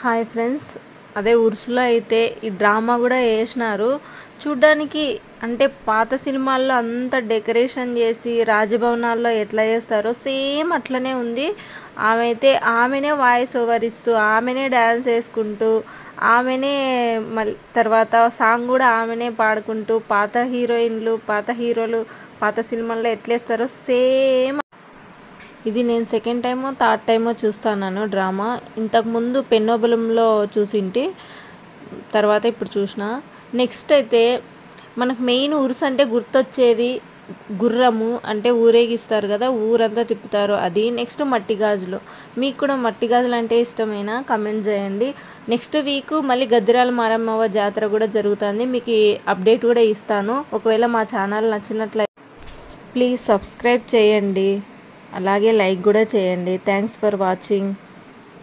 Hi friends, అదే ఉర్సులో అయితే ఈ డ్రామా కూడా వేసినారు. చూడ్డానికి అంటే పాత సినిమాల్లో అంత డెకరేషన్ చేసి రాజభవనాల్లో ఎట్లా చేస్తారో సేమ్ అట్లనే ఉంది. ఆమెనే వాయిస్ ఓవర్ ఇస్తూ, ఆమెనే డ్యాన్స్ వేసుకుంటూ, ఆమెనే మళ్ళీ తర్వాత సాంగ్ కూడా ఆమెనే పాడుకుంటూ, పాత హీరోయిన్లు పాత హీరోలు పాత సినిమాల్లో ఎట్లేస్తారో సేమ్. ఇది నేను సెకండ్ టైమో థర్డ్ టైమో చూస్తున్నాను డ్రామా. ఇంతకుముందు పెన్నోబలంలో చూసింటి, తర్వాత ఇప్పుడు చూసిన. నెక్స్ట్ అయితే మనకు మెయిన్ ఉరుసు అంటే గుర్తొచ్చేది గుర్రము, అంటే ఊరేగిస్తారు కదా, ఊరంతా తిప్పుతారు అది. నెక్స్ట్ మట్టి గాజులు. మీకు కూడా మట్టి గాజులు అంటే ఇష్టమైనా కమెంట్ చేయండి. నెక్స్ట్ వీక్ మళ్ళీ గద్దిరాల మారమ్మవ్వ జాతర కూడా జరుగుతుంది, మీకు అప్డేట్ కూడా ఇస్తాను. ఒకవేళ మా ఛానల్ నచ్చినట్లయితే ప్లీజ్ సబ్స్క్రైబ్ చేయండి, అలాగే లైక్ కూడా చేయండి. Thanks for watching.